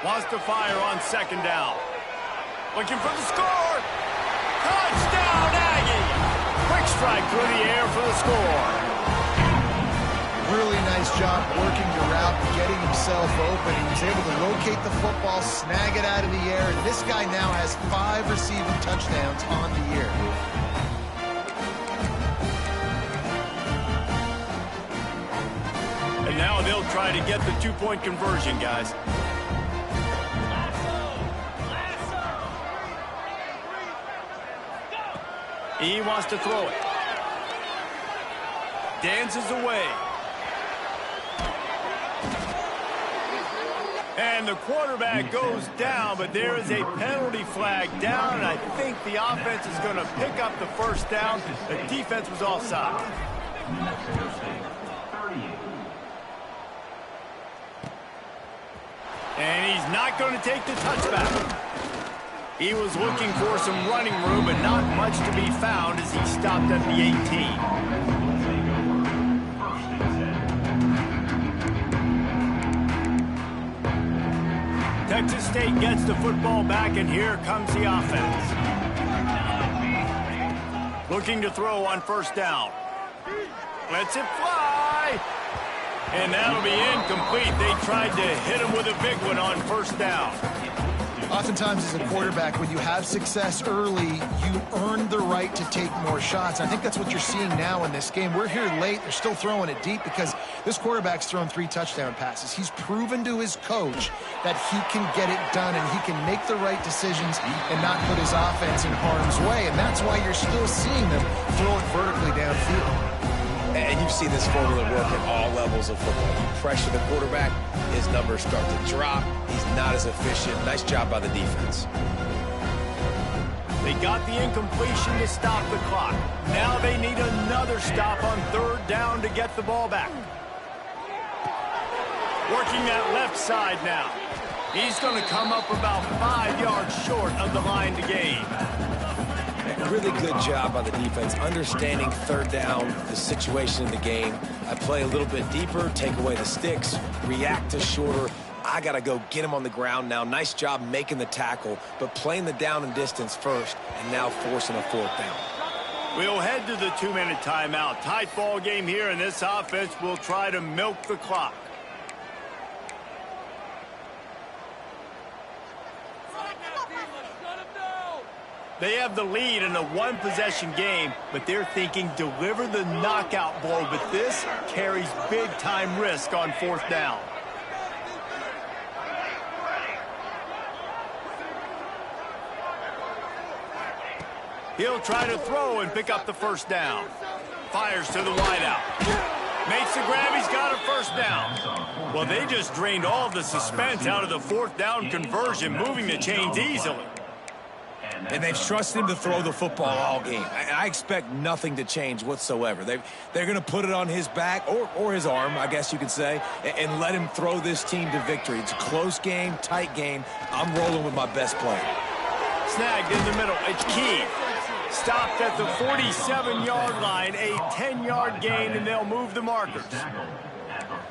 Wants to fire on 2nd down. Looking for the score. Touchdown, Aggie! Quick strike through the air for the score. Really nice job working the route and getting himself open. He was able to locate the football, snag it out of the air, and this guy now has 5 receiving touchdowns on the year. And now they'll try to get the 2-point conversion, guys. He wants to throw it. Dances away. And the quarterback goes down, but there is a penalty flag down, and I think the offense is going to pick up the 1st down. The defense was offside. And he's not going to take the touchback. He was looking for some running room, but not much to be found as he stopped at the 18. Texas State gets the football back, and here comes the offense. Looking to throw on 1st down. Lets it fly. And that'll be incomplete. They tried to hit him with a big one on 1st down. Oftentimes as a quarterback, when you have success early, you earn the right to take more shots. I think that's what you're seeing now in this game. We're here late. They're still throwing it deep because this quarterback's thrown 3 touchdown passes. He's proven to his coach that he can get it done and he can make the right decisions and not put his offense in harm's way. And that's why you're still seeing them throw it vertically downfield. And you've seen this formula work at all levels of football. You pressure the quarterback, his numbers start to drop. He's not as efficient. Nice job by the defense. They got the incompletion to stop the clock. Now they need another stop on 3rd down to get the ball back. Working that left side now. He's going to come up about 5 yards short of the line to gain. Really good job by the defense, understanding 3rd down, the situation in the game. I play a little bit deeper, take away the sticks, react to shorter. I got to go get him on the ground now. Nice job making the tackle, but playing the down and distance first, and now forcing a 4th down. We'll head to the 2-minute timeout. Tight ball game here, and this offense will try to milk the clock. They have the lead in a 1-possession game, but they're thinking deliver the knockout blow, but this carries big-time risk on 4th down. He'll try to throw and pick up the 1st down. Fires to the wideout. Makes the grab, he's got a 1st down. Well, they just drained all of the suspense out of the 4th down conversion, moving the chains easily. And they've trusted him to throw the football all game. I expect nothing to change whatsoever. They're going to put it on his back, or his arm, I guess you could say, and let him throw this team to victory. It's a close game, tight game. I'm rolling with my best player. Snagged in the middle. It's Key. Stopped at the 47-yard line, a 10-yard gain, and they'll move the markers.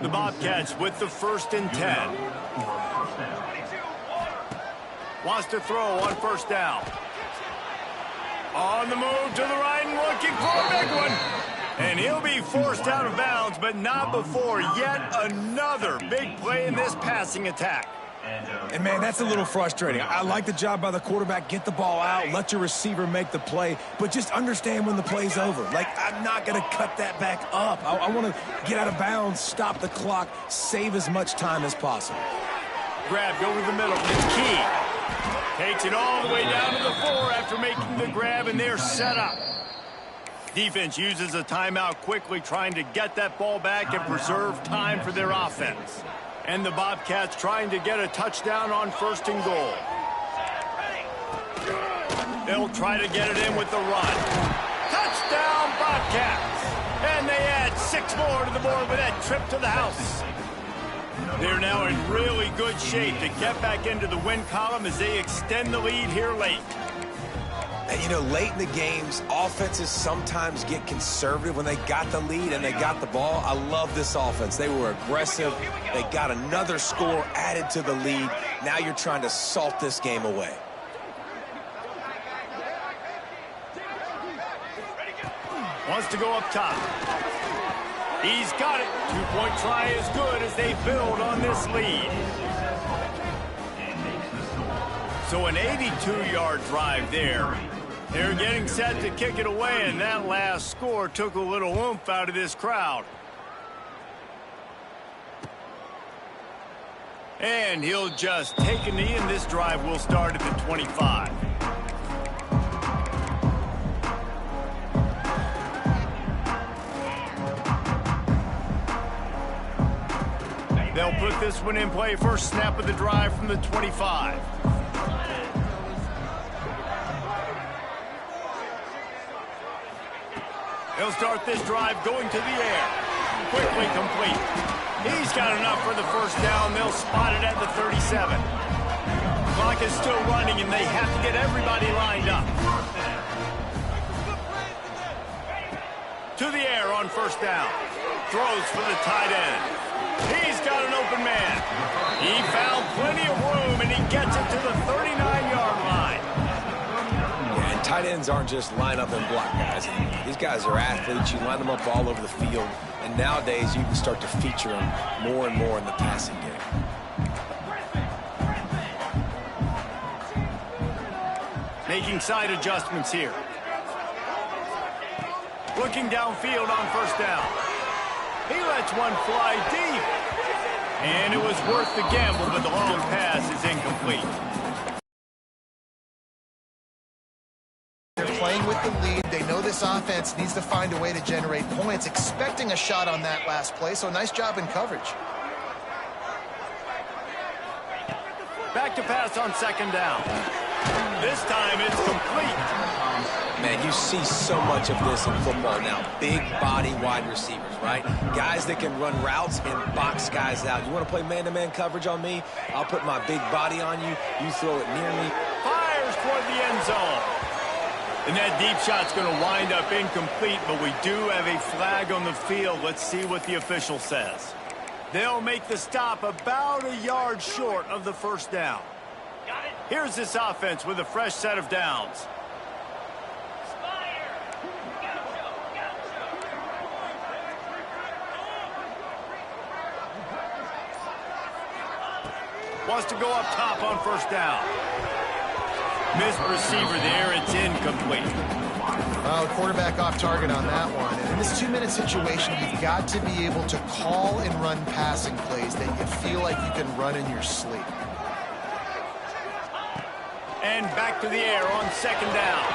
The Bobcats with the 1st and 10. Wants to throw on 1st down. On the move to the right and looking for a big one. And he'll be forced out of bounds, but not before yet another big play in this passing attack. And, man, that's a little frustrating. I like the job by the quarterback. Get the ball out. Let your receiver make the play. But just understand when the play's over. Like, I'm not going to cut that back up. I want to get out of bounds, stop the clock, save as much time as possible. Grabbed over the middle. It's Key. Takes it all the way down to the 4 after making the grab, and they're set up. Defense uses a timeout quickly, trying to get that ball back and preserve time for their offense. And the Bobcats trying to get a touchdown on 1st and goal. They'll try to get it in with the run. Touchdown, Bobcats! And they add 6 more to the board with that trip to the house. They're now in really good shape to get back into the win column as they extend the lead here late. And, you know, late in the games, offenses sometimes get conservative when they got the lead and they got the ball. I love this offense. They were aggressive. They got another score added to the lead. Now you're trying to salt this game away. Wants to go up top. He's got it. 2-point try is good as they build on this lead. So an 82-yard drive there. They're getting set to kick it away, and that last score took a little oomph out of this crowd. And he'll just take a knee, and this drive will start at the 25. They'll put this one in play. First snap of the drive from the 25. He'll start this drive going to the air. Quickly complete. He's got enough for the first down. They'll spot it at the 37. Clock is still running, and they have to get everybody lined up. To the air on first down. Throws for the tight end. He's got an open man. He found plenty of room, and he gets it to the 39-yard line. Yeah, and tight ends aren't just line up and block guys. These guys are athletes. You line them up all over the field. And nowadays, you can start to feature them more and more in the passing game. Making side adjustments here. Looking downfield on first down. He lets one fly deep. And it was worth the gamble, but the long pass is incomplete. They're playing with the lead. They know this offense needs to find a way to generate points, expecting a shot on that last play, so nice job in coverage. Back to pass on second down. This time it's complete. Man, you see so much of this in football now. Big body wide receivers, right? Guys that can run routes and box guys out. You want to play man-to-man coverage on me? I'll put my big body on you. You throw it near me. Fires toward the end zone. And that deep shot's going to wind up incomplete, but we do have a flag on the field. Let's see what the official says. They'll make the stop about a yard short of the first down. Here's this offense with a fresh set of downs. Wants to go up top on first down. Missed receiver there. It's incomplete. The quarterback off target on that one. And in this 2-minute situation, you've got to be able to call and run passing plays that you feel like you can run in your sleep. And back to the air on second down.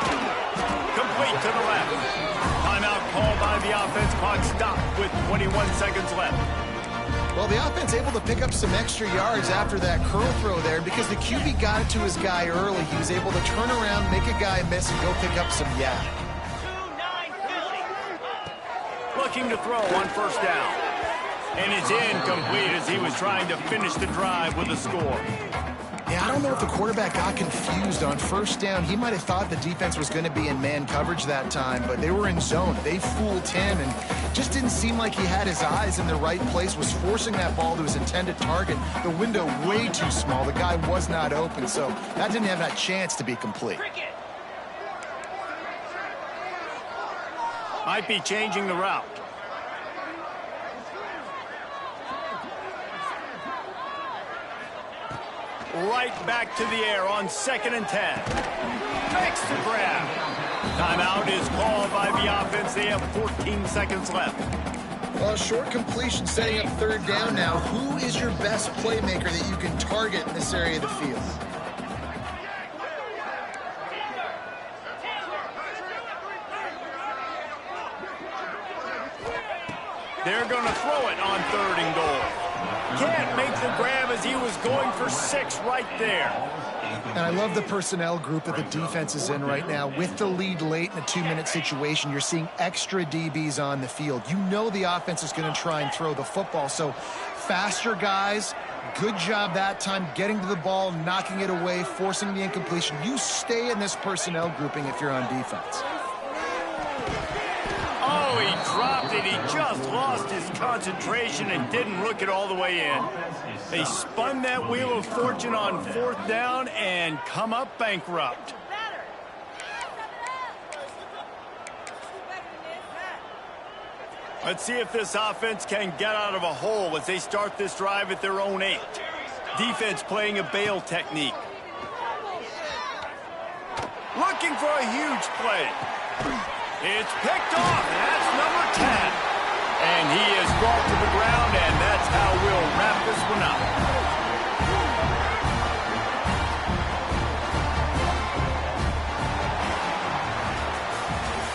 Complete to the left. Timeout called by the offense. Clock stopped with 21 seconds left. Well, the offense able to pick up some extra yards after that curl throw there. Because the QB got it to his guy early, he was able to turn around, make a guy miss, and go pick up some yak. Looking to throw on first down. And it's incomplete as he was trying to finish the drive with a score. Yeah, I don't know if the quarterback got confused on first down. He might have thought the defense was going to be in man coverage that time, but they were in zone. They fooled him and just didn't seem like he had his eyes in the right place, was forcing that ball to his intended target. The window way too small. The guy was not open, so that didn't have that chance to be complete. Might be changing the route. Right back to the air on 2nd and 10. Makes the grab. Timeout is called by the offense. They have 14 seconds left. Well, short completion setting up third down now. Who is your best playmaker that you can target in this area of the field? They're going to throw it on 3rd and goal. Can't make the grab as he was going for 6 right there. And I love the personnel group that the defense is in right now. With the lead late in a 2-minute situation, you're seeing extra DBs on the field. You know the offense is going to try and throw the football. So faster guys, good job that time getting to the ball, knocking it away, forcing the incompletion. You stay in this personnel grouping if you're on defense. Oh, he dropped it. He just lost his concentration and didn't look it all the way in. They spun that wheel of fortune on 4th down and come up bankrupt. Let's see if this offense can get out of a hole as they start this drive at their own 8. Defense playing a bail technique. Looking for a huge play. It's picked off. That's number 10. And he is brought to the ground, and that's how we'll wrap this one up.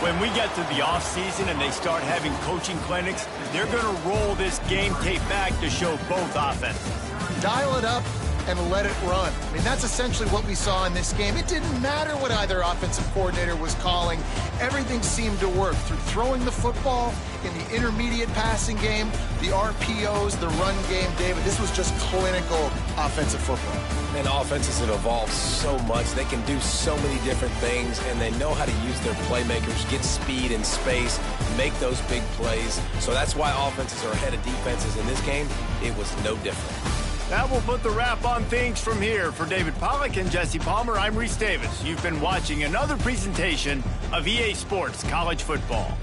When we get to the offseason and they start having coaching clinics, they're going to roll this game tape back to show both offenses. Dial it up and let it run. I mean, that's essentially what we saw in this game. It didn't matter what either offensive coordinator was calling. Everything seemed to work through throwing the football, in the intermediate passing game, the RPOs, the run game. David, this was just clinical offensive football. And offenses have evolved so much. They can do so many different things, and they know how to use their playmakers, get speed and space, make those big plays. So that's why offenses are ahead of defenses in this game. It was no different. That will put the wrap on things from here. For David Pollack and Jesse Palmer, I'm Reese Davis. You've been watching another presentation of EA Sports College Football.